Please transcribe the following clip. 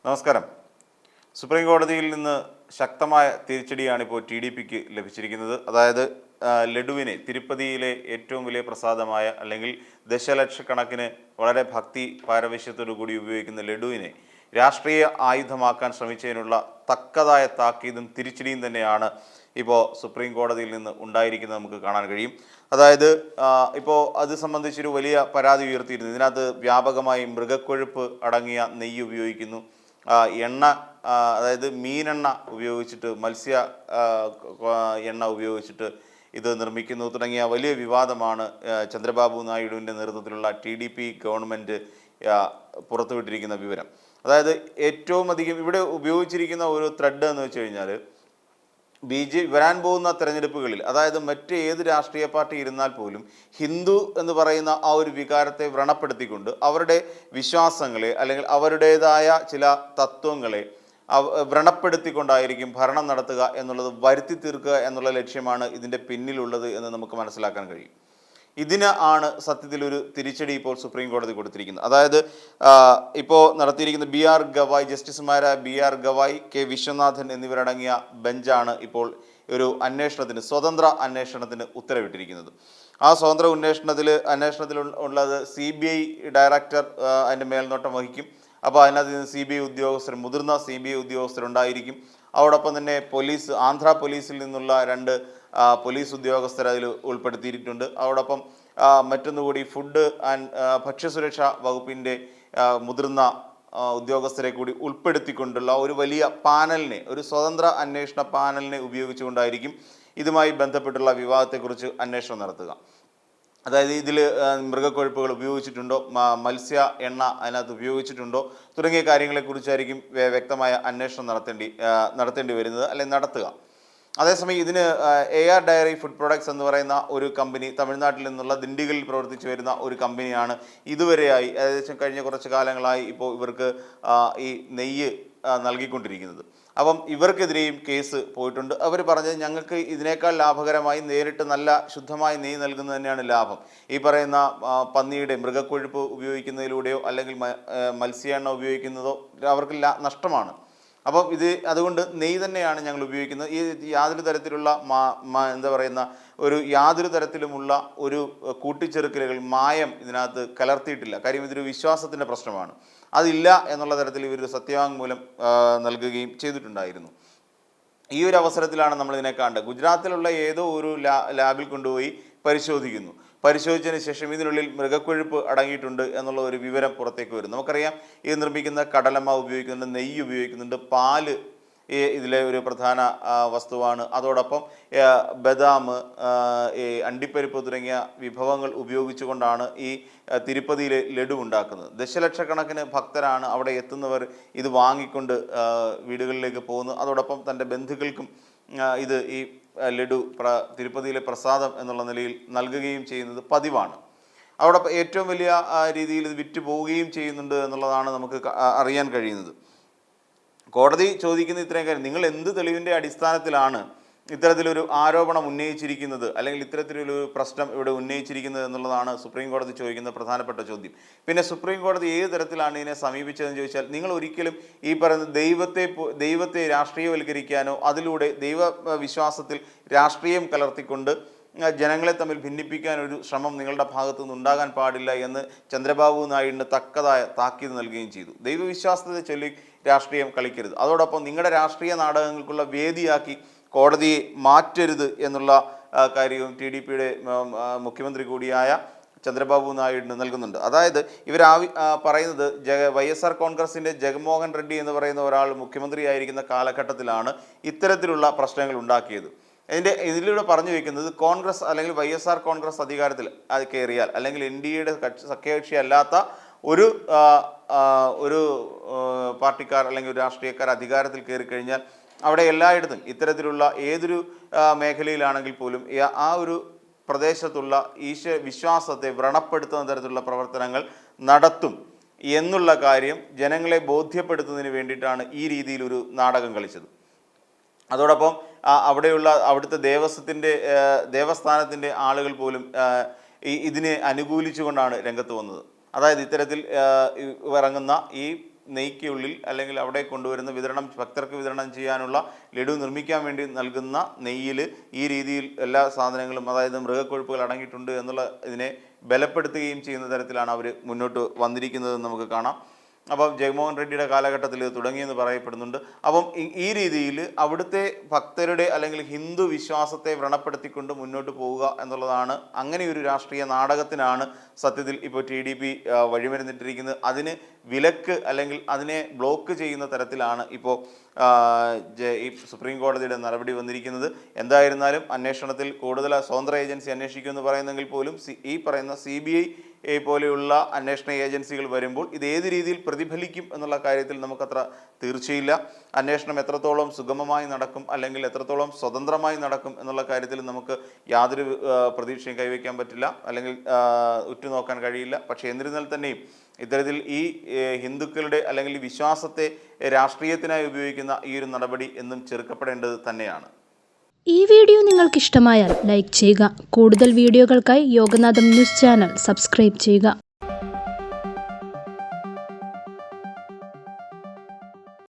നമസ്കാരം. സുപ്രീം കോടതിയിൽ നിന്ന് ശക്തമായ തിരിച്ചടിയാണ് ഇപ്പോൾ ടി ഡി പിക്ക് ലഭിച്ചിരിക്കുന്നത്. അതായത് ലഡുവിനെ, തിരുപ്പതിയിലെ ഏറ്റവും വലിയ പ്രസാദമായ അല്ലെങ്കിൽ ദശലക്ഷക്കണക്കിന് വളരെ ഭക്തി പാരവശ്യത്തോടു കൂടി ഉപയോഗിക്കുന്ന ലഡുവിനെ രാഷ്ട്രീയ ആയുധമാക്കാൻ ശ്രമിച്ചതിനുള്ള തക്കതായ താക്കീതും തിരിച്ചടിയും തന്നെയാണ് ഇപ്പോൾ സുപ്രീം കോടതിയിൽ നിന്ന് ഉണ്ടായിരിക്കുന്നത് നമുക്ക് കാണാൻ കഴിയും. അതായത് ഇപ്പോൾ അത് സംബന്ധിച്ചൊരു വലിയ പരാതി ഉയർത്തിയിരുന്നു. ഇതിനകത്ത് വ്യാപകമായി മൃഗക്കൊഴുപ്പ് അടങ്ങിയ നെയ്യ് ഉപയോഗിക്കുന്നു, എണ്ണ, അതായത് മീനെണ്ണ ഉപയോഗിച്ചിട്ട്, മത്സ്യ എണ്ണ ഉപയോഗിച്ചിട്ട് ഇത് നിർമ്മിക്കുന്നു തുടങ്ങിയ വലിയ വിവാദമാണ് ചന്ദ്രബാബു നായിഡുവിൻ്റെ നേതൃത്വത്തിലുള്ള ടി ഡി പി ഗവൺമെൻറ് പുറത്തുവിട്ടിരിക്കുന്ന വിവരം. അതായത് ഏറ്റവും അധികം ഇവിടെ ഉപയോഗിച്ചിരിക്കുന്ന ഒരു ത്രെഡ് എന്ന് വെച്ച് കഴിഞ്ഞാൽ വരാൻ പോകുന്ന തെരഞ്ഞെടുപ്പുകളിൽ, അതായത് മറ്റ് ഏത് രാഷ്ട്രീയ പാർട്ടി ഇരുന്നാൽ പോലും ഹിന്ദു എന്ന് പറയുന്ന ആ ഒരു വികാരത്തെ വ്രണപ്പെടുത്തിക്കൊണ്ട് അവരുടെ വിശ്വാസങ്ങളെ അല്ലെങ്കിൽ അവരുടേതായ ചില തത്വങ്ങളെ വ്രണപ്പെടുത്തിക്കൊണ്ടായിരിക്കും ഭരണം നടത്തുക എന്നുള്ളത് വരുത്തി തീർക്കുക എന്നുള്ള ലക്ഷ്യമാണ് ഇതിൻ്റെ പിന്നിലുള്ളത് എന്ന് നമുക്ക് മനസ്സിലാക്കാൻ കഴിയും. ഇതിന് ആണ് സത്യത്തിലൊരു തിരിച്ചടി ഇപ്പോൾ സുപ്രീം കോടതി കൊടുത്തിരിക്കുന്നത്. അതായത് ഇപ്പോൾ നടത്തിയിരിക്കുന്ന ബി ആർ ഗവായ്, ജസ്റ്റിസുമാരായ B R Gavai, K Viswanathan എന്നിവരടങ്ങിയ ബെഞ്ചാണ് ഇപ്പോൾ ഒരു അന്വേഷണത്തിന്, സ്വതന്ത്ര അന്വേഷണത്തിന് ഉത്തരവിട്ടിരിക്കുന്നത്. ആ സ്വതന്ത്ര അന്വേഷണത്തിൽ ഉള്ളത് CBI ഡയറക്ടർ അതിൻ്റെ മേൽനോട്ടം വഹിക്കും. അപ്പോൾ അതിനകത്ത് CBI ഉദ്യോഗസ്ഥർ, മുതിർന്ന CBI ഉദ്യോഗസ്ഥരുണ്ടായിരിക്കും. അതോടൊപ്പം തന്നെ ആന്ധ്ര പോലീസിൽ നിന്നുള്ള 2 പോലീസ് ഉദ്യോഗസ്ഥർ അതിൽ ഉൾപ്പെടുത്തിയിട്ടുണ്ട്. അതോടൊപ്പം മറ്റൊന്നുകൂടി ഫുഡ് ആൻഡ് ഭക്ഷ്യസുരക്ഷാ വകുപ്പിൻ്റെ മുതിർന്ന ഉദ്യോഗസ്ഥരെ കൂടി ഉൾപ്പെടുത്തിക്കൊണ്ടുള്ള ഒരു വലിയ പാനലിനെ, ഒരു സ്വതന്ത്ര അന്വേഷണ പാനലിനെ ഉപയോഗിച്ചുകൊണ്ടായിരിക്കും ഇതുമായി ബന്ധപ്പെട്ടുള്ള വിവാദത്തെക്കുറിച്ച് അന്വേഷണം നടത്തുക. അതായത് ഇതിൽ മൃഗക്കൊഴുപ്പുകൾ ഉപയോഗിച്ചിട്ടുണ്ടോ, മത്സ്യ എണ്ണ അതിനകത്ത് ഉപയോഗിച്ചിട്ടുണ്ടോ തുടങ്ങിയ കാര്യങ്ങളെക്കുറിച്ചായിരിക്കും വ്യക്തമായ അന്വേഷണം നടത്തേണ്ടി വരുന്നത്, അല്ലെങ്കിൽ നടത്തുക. അതേസമയം ഇതിന് AR ഡയറി ഫുഡ് പ്രൊഡക്ട്സ് എന്ന് പറയുന്ന ഒരു കമ്പനി, തമിഴ്നാട്ടിൽ നിന്നുള്ള ദിണ്ടിഗലിൽ പ്രവർത്തിച്ചു വരുന്ന ഒരു കമ്പനിയാണ് ഇതുവരെയായി, ഏകദേശം കഴിഞ്ഞ കുറച്ച് കാലങ്ങളായി ഇപ്പോൾ ഇവർക്ക് ഈ നെയ്യ് നൽകിക്കൊണ്ടിരിക്കുന്നത്. അപ്പം ഇവർക്കെതിരെയും കേസ് പോയിട്ടുണ്ട്. അവർ പറഞ്ഞത് ഞങ്ങൾക്ക് ഇതിനേക്കാൾ ലാഭകരമായി നേരിട്ട് നല്ല ശുദ്ധമായ നെയ്യ് നൽകുന്നത് തന്നെയാണ് ലാഭം. ഈ പറയുന്ന പന്നിയുടെ മൃഗക്കൊഴുപ്പ് ഉപയോഗിക്കുന്നതിലൂടെയോ അല്ലെങ്കിൽ മത്സ്യ എണ്ണ ഉപയോഗിക്കുന്നതോ അവർക്ക് നഷ്ടമാണ്. അപ്പം അതുകൊണ്ട് നെയ്യ് തന്നെയാണ് ഞങ്ങൾ ഉപയോഗിക്കുന്നത്. ഈ യാതൊരു തരത്തിലുള്ള യാതൊരു തരത്തിലുമുള്ള ഒരു കൂട്ടിച്ചേർക്കലുകൾ, മായം ഇതിനകത്ത് കലർത്തിയിട്ടില്ല. കാര്യം ഇതൊരു വിശ്വാസത്തിൻ്റെ പ്രശ്നമാണ്. അതില്ല എന്നുള്ള തരത്തിൽ ഇവരൊരു സത്യവാങ്മൂലം നൽകുകയും ചെയ്തിട്ടുണ്ടായിരുന്നു. ഈ ഒരു അവസരത്തിലാണ് നമ്മളിതിനെ കണ്ടത്. ഗുജറാത്തിലുള്ള ഏതോ ഒരു ലാബിൽ കൊണ്ടുപോയി പരിശോധിച്ചതിന് ശേഷം ഇതിനുള്ളിൽ മൃഗക്കൊഴുപ്പ് അടങ്ങിയിട്ടുണ്ട് എന്നുള്ള ഒരു വിവരം പുറത്തേക്ക് വരും. നമുക്കറിയാം, ഇത് നിർമ്മിക്കുന്ന കടലമാവ് ഉപയോഗിക്കുന്നുണ്ട്, നെയ്യ് ഉപയോഗിക്കുന്നുണ്ട്, പാല് ഇതിലെ ഒരു പ്രധാന വസ്തുവാണ്. അതോടൊപ്പം ബദാം, അണ്ടിപ്പരിപ്പ് തുടങ്ങിയ വിഭവങ്ങൾ ഉപയോഗിച്ചുകൊണ്ടാണ് ഈ തിരുപ്പതിയിലെ ലഡു ഉണ്ടാക്കുന്നത്. ദശലക്ഷക്കണക്കിന് ഭക്തരാണ് അവിടെ എത്തുന്നവർ ഇത് വാങ്ങിക്കൊണ്ട് വീടുകളിലേക്ക് പോകുന്നത്. അതോടൊപ്പം തൻ്റെ ബന്ധുക്കൾക്കും ഇത് ഈ ലഡു തിരുപ്പതിയിലെ പ്രസാദം എന്നുള്ള നിലയിൽ നൽകുകയും ചെയ്യുന്നത് പതിവാണ്. അതോടൊപ്പം ഏറ്റവും വലിയ രീതിയിൽ ഇത് വിറ്റ് പോവുകയും ചെയ്യുന്നുണ്ട് എന്നുള്ളതാണ് നമുക്ക് അറിയാൻ കഴിയുന്നത്. കോടതി ചോദിക്കുന്ന ഇത്രയും കാര്യം, നിങ്ങൾ എന്ത് തെളിവിൻ്റെ അടിസ്ഥാനത്തിലാണ് ഇത്തരത്തിലൊരു ആരോപണം ഉന്നയിച്ചിരിക്കുന്നത്, അല്ലെങ്കിൽ ഇത്തരത്തിലൊരു പ്രശ്നം ഇവിടെ ഉന്നയിച്ചിരിക്കുന്നത് എന്നുള്ളതാണ് സുപ്രീം കോടതി ചോദിക്കുന്ന പ്രധാനപ്പെട്ട ചോദ്യം. പിന്നെ സുപ്രീം കോടതി ഏത് തരത്തിലാണ് ഇതിനെ സമീപിച്ചതെന്ന് ചോദിച്ചാൽ, നിങ്ങൾ ഒരിക്കലും ഈ പറയുന്ന ദൈവത്തെ രാഷ്ട്രീയവൽക്കരിക്കാനോ അതിലൂടെ ദൈവവിശ്വാസത്തിൽ രാഷ്ട്രീയം കലർത്തിക്കൊണ്ട് ജനങ്ങളെ തമ്മിൽ ഭിന്നിപ്പിക്കാനൊരു ശ്രമം നിങ്ങളുടെ ഭാഗത്തു നിന്ന് ഉണ്ടാകാൻ പാടില്ല എന്ന് ചന്ദ്രബാബു നായിഡുവിന് തക്കതായ താക്കീത് നൽകുകയും ചെയ്തു. ദൈവവിശ്വാസത്തെ ചൊല്ലി രാഷ്ട്രീയം കളിക്കരുത്, അതോടൊപ്പം നിങ്ങളുടെ രാഷ്ട്രീയ നാടകങ്ങൾക്കുള്ള വേദിയാക്കി കോടതിയെ മാറ്റരുത് എന്നുള്ള കാര്യവും TDPയുടെ മുഖ്യമന്ത്രി കൂടിയായ ചന്ദ്രബാബു നായിഡുവിന് നൽകുന്നുണ്ട്. അതായത് പറയുന്നത് YSR കോൺഗ്രസിൻ്റെ ജഗൻമോഹൻ റെഡ്ഡി എന്ന് പറയുന്ന ഒരാൾ മുഖ്യമന്ത്രിയായിരിക്കുന്ന കാലഘട്ടത്തിലാണ് ഇത്തരത്തിലുള്ള പ്രശ്നങ്ങൾ ഉണ്ടാക്കിയത്. ഇതിലൂടെ പറഞ്ഞു വയ്ക്കുന്നത്, കോൺഗ്രസ് അല്ലെങ്കിൽ YSR കോൺഗ്രസ് അധികാരത്തിൽ കയറിയാൽ, അല്ലെങ്കിൽ NDAയുടെ സഖ്യകക്ഷി അല്ലാത്ത ഒരു പാർട്ടിക്കാർ അല്ലെങ്കിൽ ഒരു രാഷ്ട്രീയക്കാർ അധികാരത്തിൽ കയറി കഴിഞ്ഞാൽ അവിടെ എല്ലായിടത്തും ഇത്തരത്തിലുള്ള ഏതൊരു മേഖലയിലാണെങ്കിൽ പോലും ആ ഒരു പ്രദേശത്തുള്ള വിശ്വാസത്തെ വ്രണപ്പെടുത്തുന്ന തരത്തിലുള്ള പ്രവർത്തനങ്ങൾ നടത്തും എന്നുള്ള കാര്യം ജനങ്ങളെ ബോധ്യപ്പെടുത്തുന്നതിന് വേണ്ടിയിട്ടാണ് ഈ രീതിയിലൊരു നാടകം കളിച്ചത്. അതോടൊപ്പം അവിടുത്തെ ദേവസ്ഥാനത്തിൻ്റെ ആളുകൾ പോലും ഇതിനെ അനുകൂലിച്ചുകൊണ്ടാണ് രംഗത്ത് വന്നത്. അതായത് ഇത്തരത്തിൽ ഇറങ്ങുന്ന ഈ നെയ്ക്കുള്ളിൽ അല്ലെങ്കിൽ അവിടെ കൊണ്ടുവരുന്ന ഭക്തർക്ക് വിതരണം ചെയ്യാനുള്ള ലഡു നിർമ്മിക്കാൻ വേണ്ടി നൽകുന്ന നെയ്യിൽ ഈ രീതിയിൽ എല്ലാ സാധനങ്ങളും, അതായത് മൃഗക്കൊഴുപ്പുകൾ അടങ്ങിയിട്ടുണ്ട് എന്നുള്ള ഇതിനെ ബലപ്പെടുത്തുകയും ചെയ്യുന്ന തരത്തിലാണ് അവർ മുന്നോട്ട് വന്നിരിക്കുന്നതെന്ന് നമുക്ക് കാണാം. അപ്പം ജഗ്മോഹൻ റെഡ്ഡിയുടെ കാലഘട്ടത്തിൽ ഇത് തുടങ്ങിയെന്ന് പറയപ്പെടുന്നുണ്ട്. അപ്പം ഈ രീതിയിൽ അവിടുത്തെ ഭക്തരുടെ അല്ലെങ്കിൽ ഹിന്ദു വിശ്വാസത്തെ വ്രണപ്പെടുത്തിക്കൊണ്ട് മുന്നോട്ട് പോവുക എന്നുള്ളതാണ്. അങ്ങനെ ഒരു രാഷ്ട്രീയ നാടകത്തിനാണ് സത്യത്തിൽ ഇപ്പോൾ TDP വഴിമരുന്നിട്ടിരിക്കുന്നത്. അതിന് വിലക്ക് അല്ലെങ്കിൽ അതിനെ ബ്ലോക്ക് ചെയ്യുന്ന തരത്തിലാണ് ഇപ്പോൾ ഈ സുപ്രീം കോടതിയുടെ നടപടി വന്നിരിക്കുന്നത്. എന്തായിരുന്നാലും അന്വേഷണത്തിൽ കൂടുതൽ സ്വതന്ത്ര ഏജൻസി അന്വേഷിക്കുമെന്ന് പറയുന്നെങ്കിൽ പോലും ഈ പറയുന്ന CBI പോലെയുള്ള അന്വേഷണ ഏജൻസികൾ വരുമ്പോൾ ഇത് ഏത് രീതിയിൽ പ്രതിഫലിക്കും എന്നുള്ള കാര്യത്തിൽ നമുക്കത്ര തീർച്ചയില്ല. അന്വേഷണം എത്രത്തോളം സുഗമമായി നടക്കും അല്ലെങ്കിൽ എത്രത്തോളം സ്വതന്ത്രമായി നടക്കും എന്നുള്ള കാര്യത്തിൽ നമുക്ക് യാതൊരു പ്രതീക്ഷയും കൈവയ്ക്കാൻ പറ്റില്ല, അല്ലെങ്കിൽ ഉറ്റുനോക്കാൻ കഴിയില്ല. പക്ഷേ എന്നിരുന്നാൽ തന്നെയും ഇത്തരത്തിൽ ഈ ഹിന്ദുക്കളുടെ അല്ലെങ്കിൽ വിശ്വാസത്തെ രാഷ്ട്രീയത്തിനായി ഉപയോഗിക്കുന്ന ഈ ഒരു നടപടി എന്നും ചെറുക്കപ്പെടേണ്ടത് തന്നെയാണ്. ഈ വീഡിയോ നിങ്ങൾക്ക് ഇഷ്ടമായാൽ ലൈക്ക് ചെയ്യുക. കൂടുതൽ വീഡിയോകൾക്കായി യോഗനാഥം ന്യൂസ് ചാനൽ സബ്സ്ക്രൈബ് ചെയ്യുക.